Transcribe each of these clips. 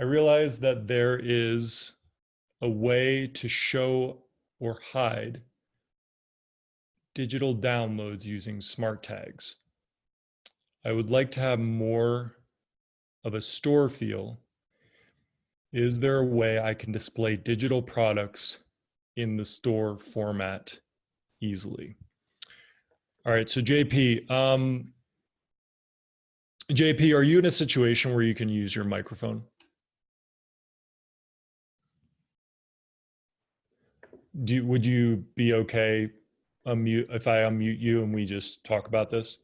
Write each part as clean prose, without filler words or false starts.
I realized that there is a way to show or hide digital downloads using smart tags. I would like to have more of a store feel. Is there a way I can display digital products in the store format easily? All right, so JP, are you in a situation where you can use your microphone? Would you be okay if I unmute you and we just talk about this?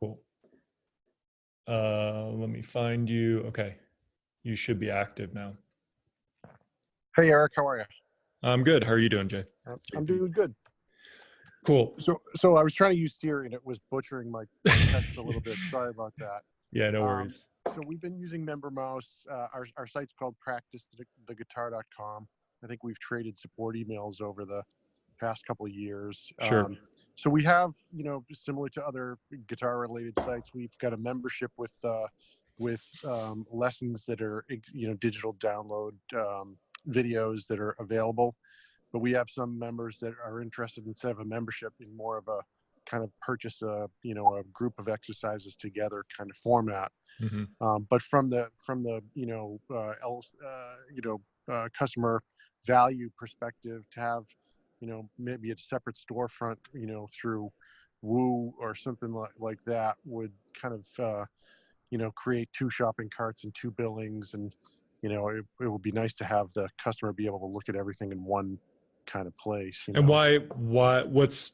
Cool. Let me find you. Okay, you should be active now. Hey, Eric, how are you? I'm good. How are you doing, Jay? I'm doing good. Cool. So I was trying to use Siri and it was butchering my text a little bit. Sorry about that. Yeah, no worries. So we've been using Member Mouse. Our site's called practicetheguitar.com. I think we've traded support emails over the past couple of years. Sure. So we have, similar to other guitar-related sites, we've got a membership with lessons that are, digital download videos that are available. But we have some members that are interested, instead of a membership, in more of a kind of purchase a group of exercises together kind of format. Mm-hmm. But from the customer value perspective, to have maybe a separate storefront through Woo or something like that would kind of create two shopping carts and two billings, and it would be nice to have the customer be able to look at everything in one kind of place. And what's,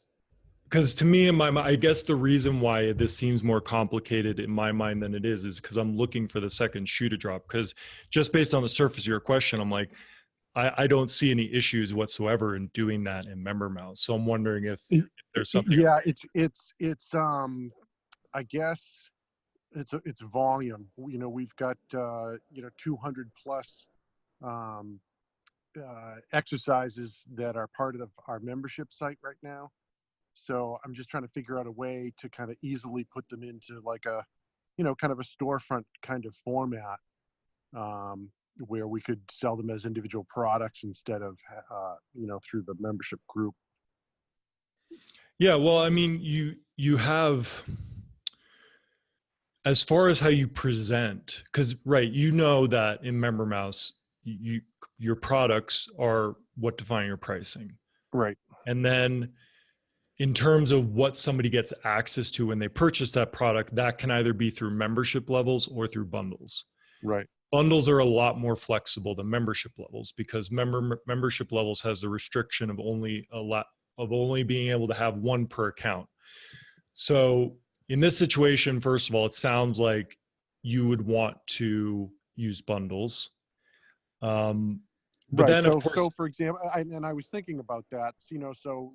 because to me, in my mind, I guess the reason why this seems more complicated in my mind than it is because I'm looking for the second shoe to drop. Because just based on the surface of your question, I'm like, I don't see any issues whatsoever in doing that in Member Mouse. So I'm wondering if there's something. Yeah, it's I guess it's volume. We've got 200 plus exercises that are part of our membership site right now. So I'm just trying to figure out a way to kind of easily put them into like a, kind of a storefront kind of format, where we could sell them as individual products instead of, through the membership group. Yeah, well, I mean, you have, as far as how you present, because right, that in Member Mouse, your products are what define your pricing. Right. And then in terms of what somebody gets access to when they purchase that product, that can either be through membership levels or through bundles. Right. Bundles are a lot more flexible than membership levels because membership levels has the restriction of only being able to have one per account. So in this situation, first of all, it sounds like you would want to use bundles. But right. then, of course, so for example, I was thinking about that. So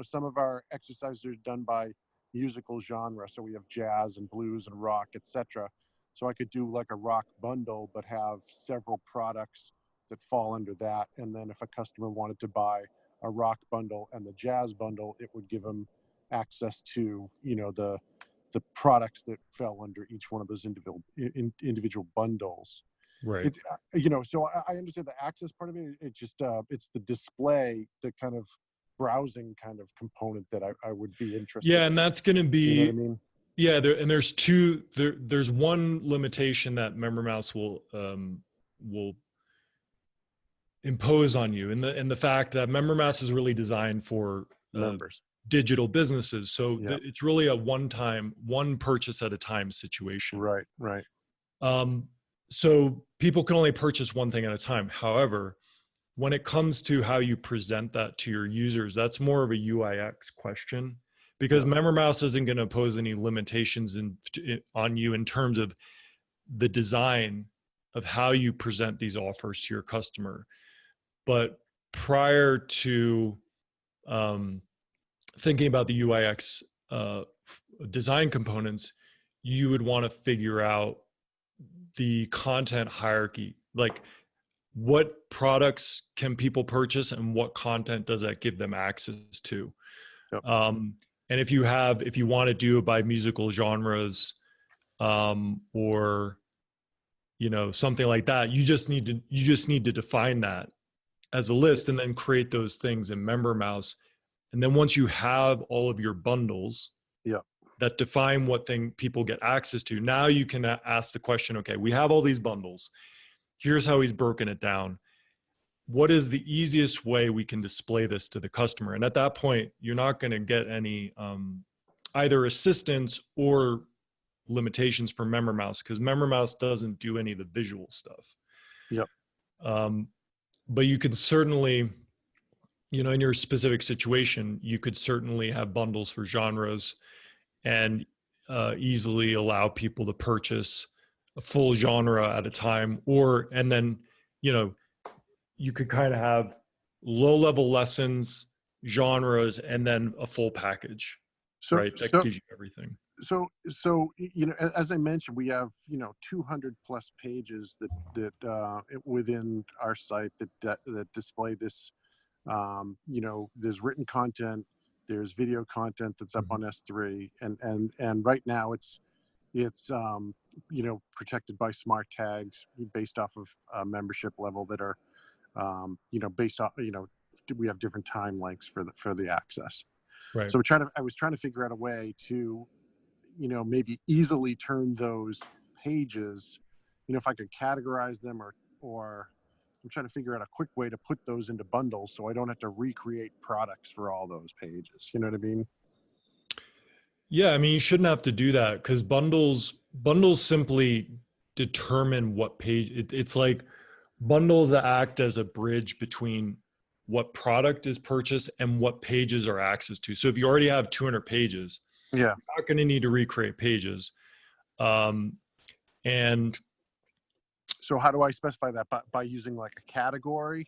some of our exercises are done by musical genre. So we have jazz and blues and rock, etc. So I could do like a rock bundle, but have several products that fall under that. And then if a customer wanted to buy a rock bundle and the jazz bundle, it would give them access to the products that fell under each one of those individual bundles. right. So I understand the access part of it. It's just it's the display, the kind of browsing kind of component that I would be interested in. Yeah, and that's going to be, you know what I mean? Yeah, there's one limitation that Member Mouse will impose on you, and the fact that Member Mouse is really designed for Members. Digital businesses. So Yeah. it's really a one purchase at a time situation. Right. Right. So people can only purchase one thing at a time. However, when it comes to how you present that to your users, that's more of a UI/UX question, because Member Mouse isn't going to pose any limitations on you in terms of the design of how you present these offers to your customer. But prior to thinking about the UI/UX design components, you would want to figure out the content hierarchy, like what products can people purchase and what content does that give them access to. Yep. And if you want to do it by musical genres, or something like that. You just need to define that as a list and then create those things in MemberMouse. And then once you have all of your bundles that define what thing people get access to, now you can ask the question, okay, we have all these bundles. Here's how he's broken it down. What is the easiest way we can display this to the customer? And at that point, you're not going to get any either assistance or limitations for MemberMouse, because MemberMouse doesn't do any of the visual stuff. Yep. But you could certainly, in your specific situation, you could certainly have bundles for genres and easily allow people to purchase a full genre at a time, and then, you could kind of have low-level lessons, genres, and then a full package, right? That gives you everything. So as I mentioned, we have 200 plus pages that within our site that display this. There's written content, there's video content that's up on S3, and right now it's protected by smart tags based off of membership level that are based off we have different time lengths for the access. Right. So I was trying to figure out a way to maybe easily turn those pages, if I could categorize them or I'm trying to figure out a quick way to put those into bundles so I don't have to recreate products for all those pages. You know what I mean? Yeah, I mean, you shouldn't have to do that, because bundles simply determine what page. It's like bundles act as a bridge between what product is purchased and what pages are access to. So if you already have 200 pages, you're not going to need to recreate pages. And so how do I specify that? By using like a category?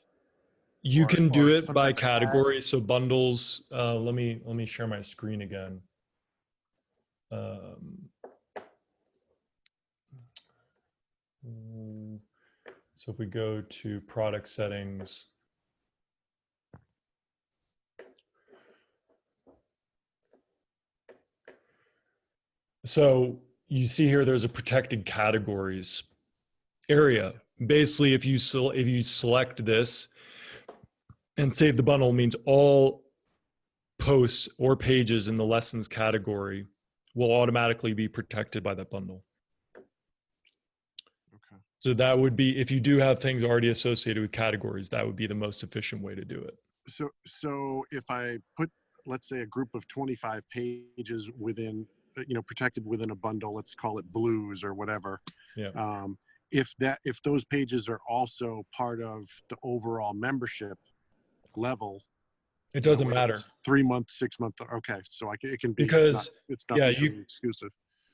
You can do it by category. So bundles, let me share my screen again. So if we go to product settings, so you see here there's a protected categories area. Basically, if you select this and save the bundle, means all posts or pages in the lessons category will automatically be protected by that bundle. Okay. So that would be, if you do have things already associated with categories, that would be the most efficient way to do it. So if I put, let's say, a group of 25 pages within, protected within a bundle, let's call it blues or whatever. Yeah. If those pages are also part of the overall membership level, it doesn't matter. 3 months, 6 months. Okay, so it can be, because it's not mutually exclusive.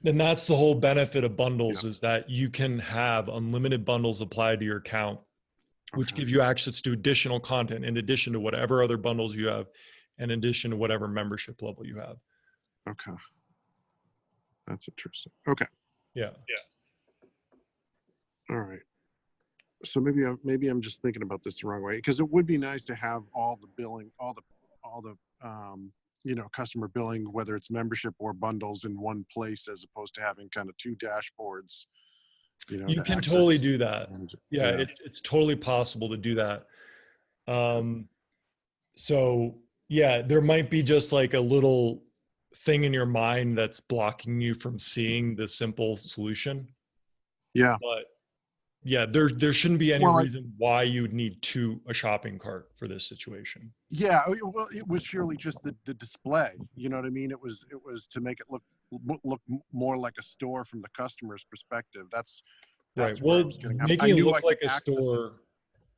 And that's the whole benefit of bundles, is that you can have unlimited bundles applied to your account, which give you access to additional content in addition to whatever other bundles you have, in addition to whatever membership level you have. Okay, that's interesting. Okay. Yeah. All right. So maybe I'm just thinking about this the wrong way, because it would be nice to have all the billing, all the customer billing, whether it's membership or bundles, in one place, as opposed to having kind of two dashboards. You can totally do that. Yeah. It's totally possible to do that. So yeah, there might be just like a little thing in your mind that's blocking you from seeing the simple solution. Yeah. But yeah, there shouldn't be any reason why you would need a shopping cart for this situation. Yeah, well, it was surely just the display. You know what I mean? It was to make it look more like a store from the customer's perspective. That's right. Well, making it look like a store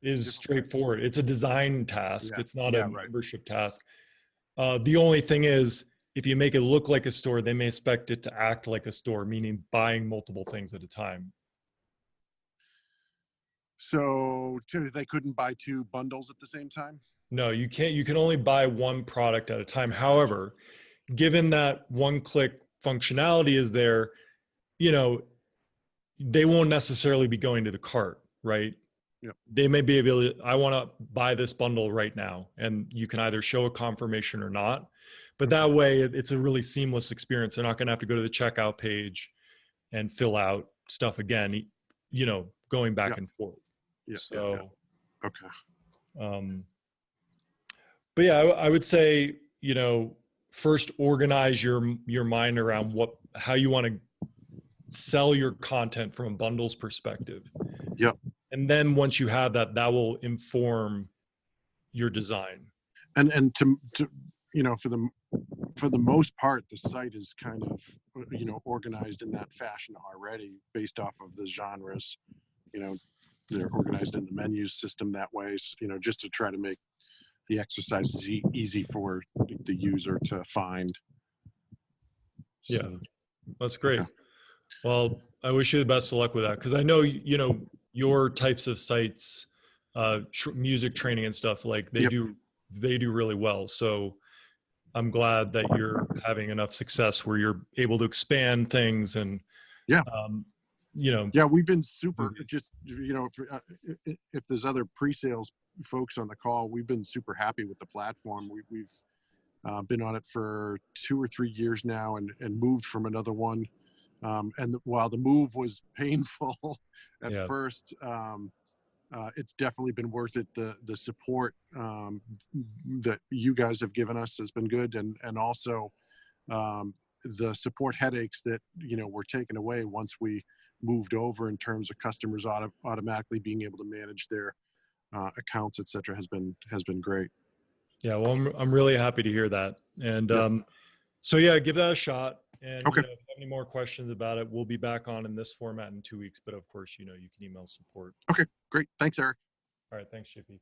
is straightforward. It's a design task. It's not a membership task. The only thing is, if you make it look like a store, they may expect it to act like a store, meaning buying multiple things at a time. So they couldn't buy two bundles at the same time? No, you can't. You can only buy one product at a time. However, given that one-click functionality is there, they won't necessarily be going to the cart, right? Yep. They may be able to, I want to buy this bundle right now. And you can either show a confirmation or not. But that way, it's a really seamless experience. They're not going to have to go to the checkout page and fill out stuff again, going back Yeah. and forth. Yeah. So, Yeah. Okay. But yeah, I would say, first organize your mind around how you want to sell your content from a bundles perspective. Yep. And then once you have that, that will inform your design. And to for the most part, the site is kind of organized in that fashion already, based off of the genres. They're organized in the menus system that way. So, just to try to make the exercises easy for the user to find. So, Yeah, that's great. okay. Well, I wish you the best of luck with that, because I know your types of sites, music training and stuff, like they Yep. do really well. So I'm glad that you're having enough success where you're able to expand things and Yeah. Yeah, we've been super, just, if there's other pre-sales folks on the call, we've been super happy with the platform. We've been on it for 2 or 3 years now, and moved from another one. While the move was painful at Yeah. first, it's definitely been worth it. The support that you guys have given us has been good, and also the support headaches that were taken away once we moved over, in terms of customers automatically being able to manage their accounts, etc., has been great. Yeah, well, I'm really happy to hear that. And Yep. so yeah, give that a shot. And Okay. if you have any more questions about it, we'll be back on in this format in 2 weeks. But of course, you can email support. Okay, great. Thanks, Eric. All right, thanks, JP.